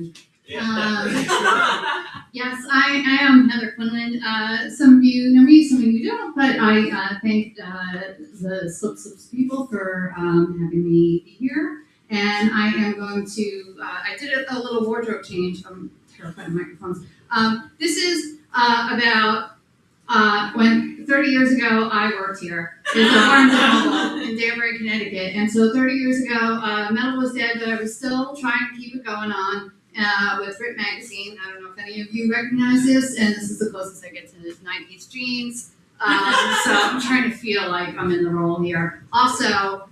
again. Yes, I am Heather Quinlan. Some of you know me, some of you don't, but I thank the Slips people for having me here. And I am going to, I did a little wardrobe change. I'm terrified of microphones. This is about when 30 years ago I worked here. It's a Barnes and Noble in Danbury, Connecticut. And so 30 years ago, Metal was dead, but I was still trying to keep it going on with Rip Magazine. I don't know if any of you recognize this, and this is the closest I get to 90s jeans. So I'm trying to feel like I'm in the role here. Also,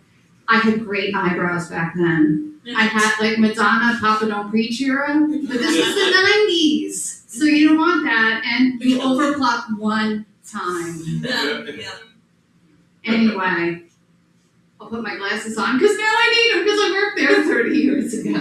I had great eyebrows back then. I had like Madonna, Papa Don't Preach era, but this was the 90s. So you don't want that, and you overclock one time. Yeah. Anyway, I'll put my glasses on because now I need them because I worked there 30 years ago.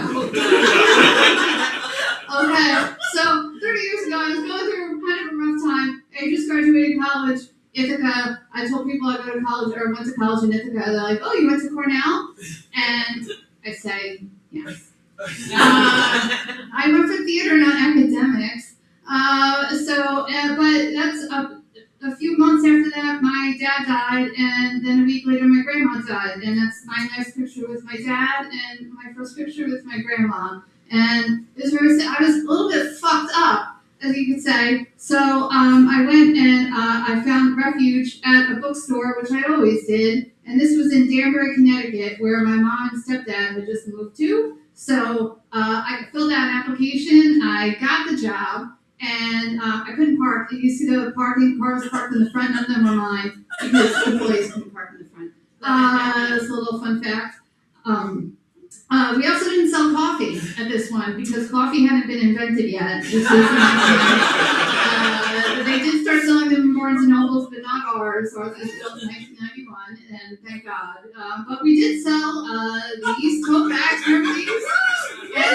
Okay, so 30 years ago I was going through kind of a rough time. I just graduated college, Ithaca. I told people I go to college or went to college in Ithaca. They're like, "Oh, you went to Cornell?" And I say, "Yes." I went for theater, not academics. But that's a few months after that, my dad died, and then a week later, my grandma died. And that's my last picture with my dad, and my first picture with my grandma. And it was very sad. I was a little bit fucked up, as you could say. So I went and I found refuge at a bookstore, which I always did. And this was in Danbury, Connecticut, where my mom and stepdad had just moved to. So I filled out an application. I got the job. And I couldn't park. You see the parking cars parked in the front, none of them were mine because employees couldn't park in the front. That's a little fun fact. We also didn't sell coffee at this one because coffee hadn't been invented yet. This was they did start selling them in Barnes and Nobles, but not ours. Ours was built in 1991, and thank God. But we did sell these tote bags. Remember these? And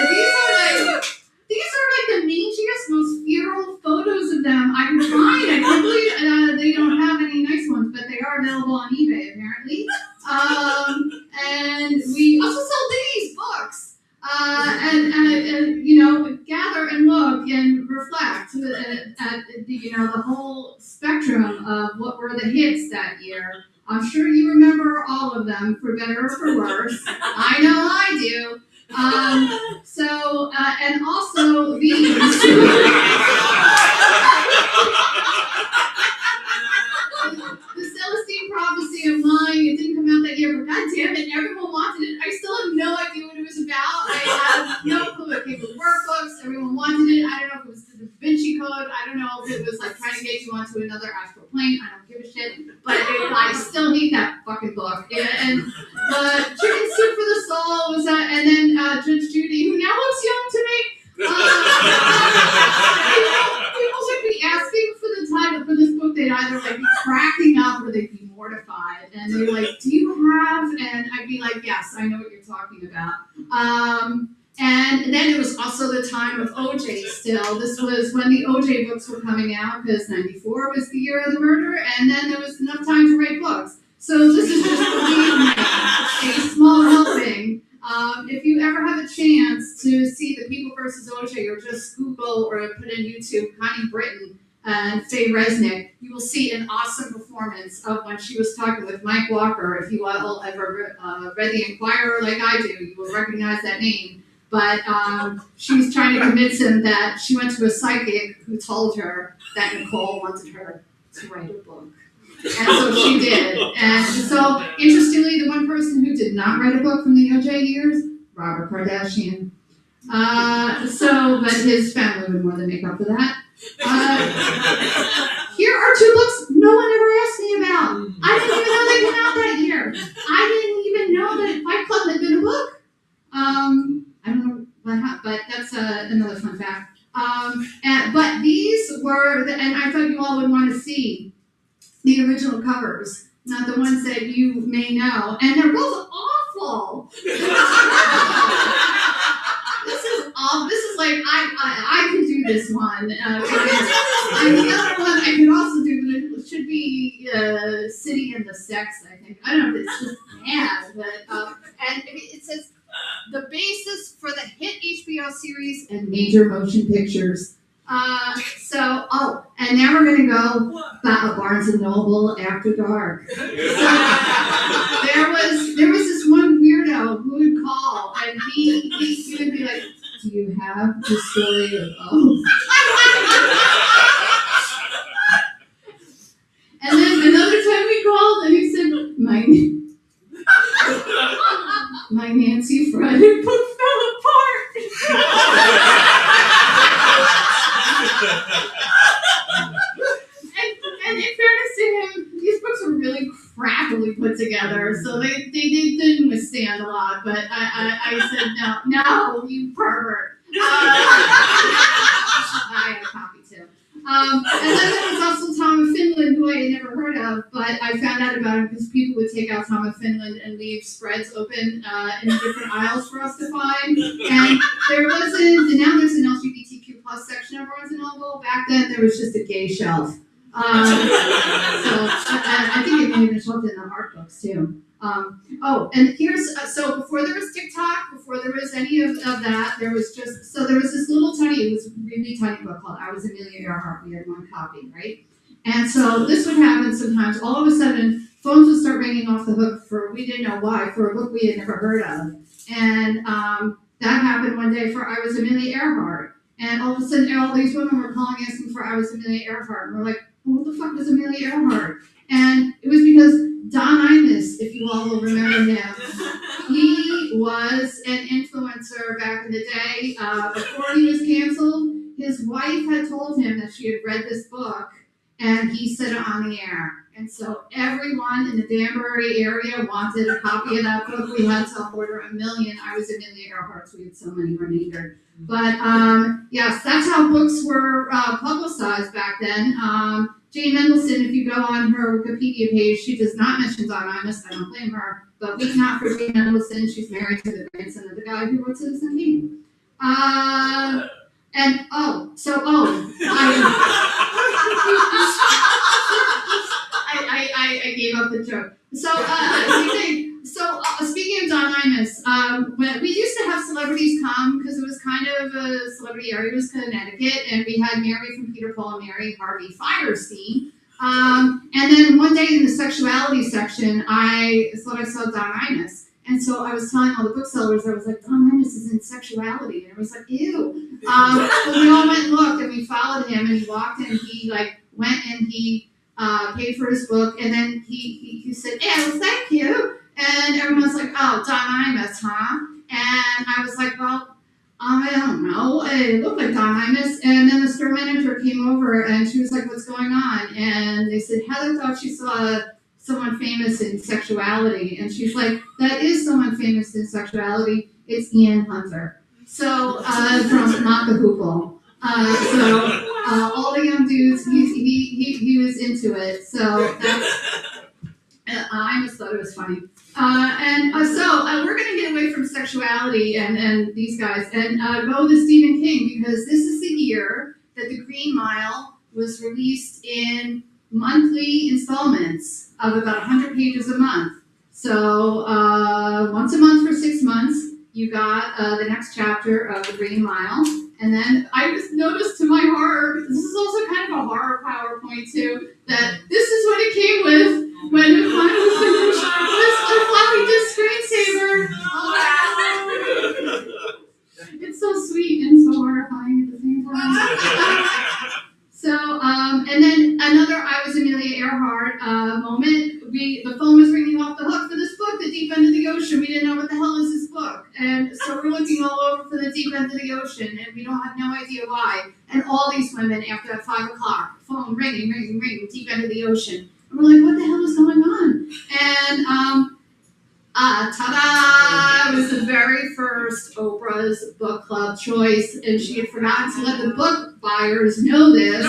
these are like the mangiest, most feral photos of them I can find. I can't believe they don't have any nice ones, but they are available on eBay apparently. And we also sell these books. And you know, gather and look and reflect at the whole spectrum of what were the hits that year. I'm sure you remember all of them, for better or for worse. I know I do. And also these. The Celestine Prophecy of mine, it didn't come out that year, but god damn it, everyone wanted it. I still have no idea what it was about. I have no clue. It came with workbooks, everyone wanted it. I don't know if it was the Da Vinci Code, I don't know if it was like trying to get you onto another astral plane, I don't give a shit. But I still hate that fucking book. And Chicken Soup for the Soul was that, and then Judge Judy, who now looks young to me. People would be asking for the title for this book. They'd either like be cracking up or they'd be mortified. And they're like, "Do you have?" And I'd be like, "Yes, I know what you're talking about." And then it was also the time of OJ still. This was when the OJ books were coming out because 94 was the year of the murder. And then there was enough time to write books. So this is just, believe me, a small helping. If you ever have a chance to see The People vs. OJ, or just Google or put in YouTube Connie Britton and Faye Resnick, you will see an awesome performance of when she was talking with Mike Walker. If you all ever read The Inquirer like I do, you will recognize that name. But she was trying to convince him that she went to a psychic who told her that Nicole wanted her to write a book. And so she did. And so, interestingly, the one person who did not write a book from the OJ years, Robert Kardashian. But his family would more than make up for that. Here are two books no one ever asked me about. I didn't even know they came out that year. I didn't even know that Fight Club had been a book. I don't know what, but that's another fun fact. But these were, and I thought you all would want to see the original covers, not the ones that you may know, and they're both awful. This is like I can do this one. And the other one I could also do, but it should be City and the Sex. I think I don't know if it's just bad, but and it says the basis for the hit HBO series and major motion pictures. And now we're gonna go Barnes and Noble after dark. So there was this one weirdo who would call, and he would be like, "Do you have the story of O?" And then another time we called, and he said, "My Nancy Friday book fell apart." And in fairness to him, these books were really crappily put together, so they didn't withstand a lot. But I said, no, you pervert. I had a copy too. And then there was also Tom of Finland, who I had never heard of, but I found out about him because people would take out Tom of Finland and leave spreads open in different aisles for us to find. And now there's an LGBTQ plus section of Barnes and Noble. Back then, there was just a gay shelf. So I think it may have been shelved in the art books too. And here's so before there was TikTok, before there was any of that, there was this little tiny, it was a really tiny book called I Was Amelia Earhart. We had one copy, right? And so this would happen sometimes. All of a sudden, phones would start ringing off the hook we didn't know why, for a book we had never heard of. And that happened one day for I Was Amelia Earhart. And all of a sudden, all these women were calling asking for I Was Amelia Earhart. And we're like, well, who the fuck was Amelia Earhart? And it was because Don Imus, if you all will remember him, he was an influencer back in the day. Before he was canceled, his wife had told him that she had read this book, and he said it on the air. And so everyone in the Danbury area wanted a copy of that book. We had to order 1 million. I Was Amelia Earhart, so we had so many remainder. But yes, that's how books were publicized back then. Jane Mendelsohn, if you go on her Wikipedia page, she does not mention Don Imus. I don't blame her. But we not for Jane Mendelsohn. She's married to the grandson of the guy who wrote Citizen Kane. I gave up the joke. Speaking of Don Imus, when we used to have celebrities come, because it was kind of a celebrity area, it was Connecticut, and we had Mary from Peter, Paul, and Mary, Harvey Firestein. And then one day in the sexuality section, I thought I saw Don Imus. And so I was telling all the booksellers, I was like, Don Imus is in sexuality. And I was like, ew. But we all went and looked, and we followed him, and he walked in, he went and he paid for his book, and then he said, well, thank you. And everyone's like, oh, Don Imus, huh? And I was like, well, I don't know. It looked like Don Imus. And then the store manager came over, and she was like, what's going on? And they said, Heather thought she saw someone famous in sexuality. And she's like, that is someone famous in sexuality. It's Ian Hunter. So, from Not the Hoople. All the young dudes, he was into it. So I just thought it was funny. We're going to get away from sexuality and these guys and go to Stephen King, because this is the year that The Green Mile was released in monthly installments of about 100 pages a month. So once a month for 6 months, you got the next chapter of The Green Mile. And then I just noticed, to my horror, this is also kind of a horror PowerPoint too, that this is what it came with when it finally finished. This floppy disk screensaver. Oh, it's so sweet and so horrifying at the same time. And then another I Was Amelia Earhart moment. The phone was ringing off the hook for this book, The Deep End of the Ocean. We didn't know what the hell is this book. And so we're looking all over for The Deep End of the Ocean, and we don't have no idea why. And all these women, after 5 o'clock, phone ringing, Deep End of the Ocean. And we're like, what the hell is going on? And ta-da! It was the very first Oprah's book club choice, and she had forgotten to let the book buyers know this.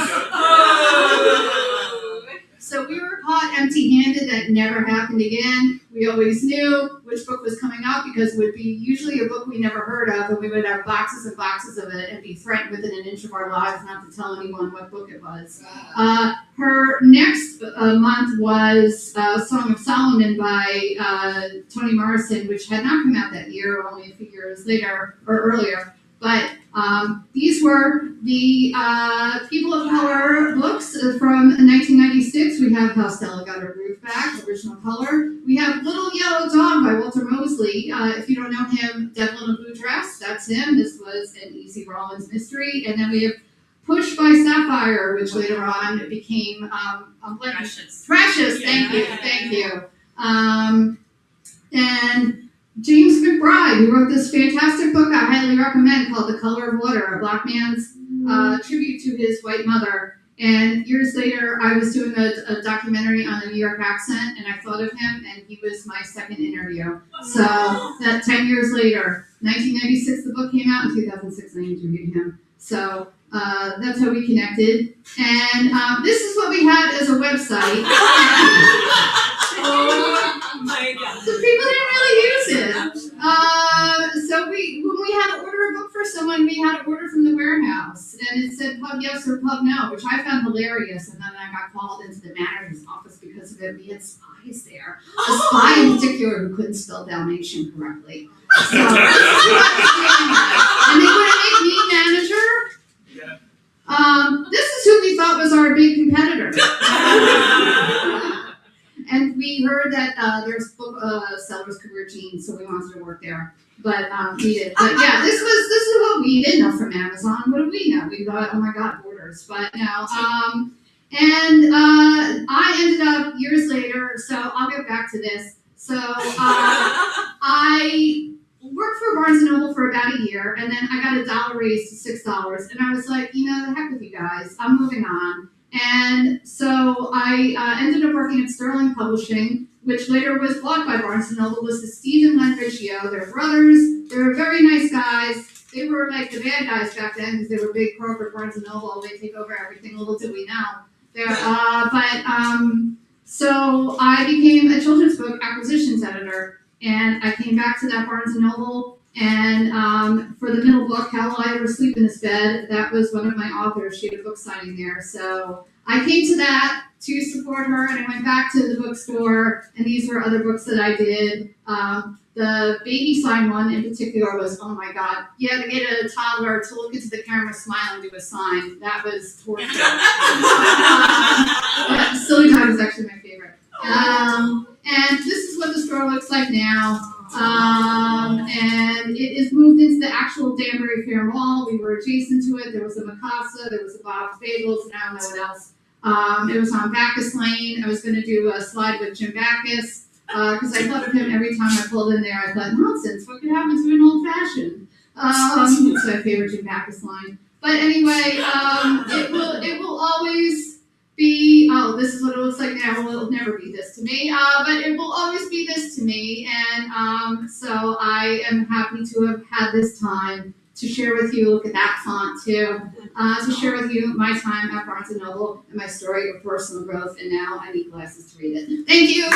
So we were caught empty-handed. That never happened again. We always knew which book was coming out because it would be usually a book we never heard of, and we would have boxes and boxes of it and be threatened within an inch of our lives not to tell anyone what book it was. Her next month was Song of Solomon by Toni Morrison, which had not come out that year, only a few years later or earlier. But these were the People of Color books from 1996. We have How Stella Got Her Groove Back, original color. We have Little Yellow Dog by Walter Mosley. If you don't know him, Devil in a Blue Dress, that's him. This was an Easy Rollins mystery. And then we have Push by Sapphire, which later on became Precious. Precious, thank you. And James McBride, who wrote this fantastic book I highly recommend called The Color of Water, a black man's tribute to his white mother. And years later, I was doing a documentary on the New York accent, and I thought of him, and he was my second interview. So that 10 years later, 1996, the book came out. In 2006, I interviewed him. So that's how we connected. And this is what we had as a website. Oh my God. So people didn't really use it. So when we had to order a book for someone, we had to order from the warehouse. And it said pub yes or pub no, which I found hilarious. And then I got called into the manager's office because of it. We had spies there. A spy in particular who couldn't spell Dalmatian correctly. So, and they wouldn't make me manager. This is who we thought was our big competitor. And we heard that there's book sellers could wear jeans, so we wanted to work there. But we did. But yeah, this is what we didn't know from Amazon. What did we know? We thought, oh my God, orders. But no. I ended up years later. So I'll get back to this. So I worked for Barnes & Noble for about a year, and then I got a $1 raise to $6, and I was like, the heck with you guys, I'm moving on. And so I ended up working at Sterling Publishing, which later was bought by Barnes & Noble. Was the Steve and Len Riggio. They're brothers. They were very nice guys. They were like the bad guys back then because they were big corporate Barnes & Noble. They take over everything. Little did we know. So I became a children's book acquisitions editor. And I came back to that Barnes & Noble, and for the middle book, How Will I Ever Sleep in This Bed, that was one of my authors. She had a book signing there. So I came to that to support her, and I went back to the bookstore, and these were other books that I did. The baby sign one in particular was, oh my God, you had to get a toddler to look into the camera, smile, and do a sign. That was torture. Silly Dog is actually my favorite. And this is what the store looks like now. And it is moved into the actual Danbury Fair Mall. We were adjacent to it. There was a Mikasa, there was a Bob's Bagels, and I don't know what else. It was on Bacchus Lane. I was going to do a slide with Jim Bacchus because I thought of him every time I pulled in there. I thought, nonsense, what could happen to an old fashioned? It's my favorite Jim Bacchus line. But anyway, it will always be, this is what it looks like now. Well, it'll never be this to me, but it will always be this to me. And so I am happy to have had this time to share with you, look at that font too, to share with you my time at Barnes & Noble and my story of personal growth. And now I need glasses to read it. Thank you.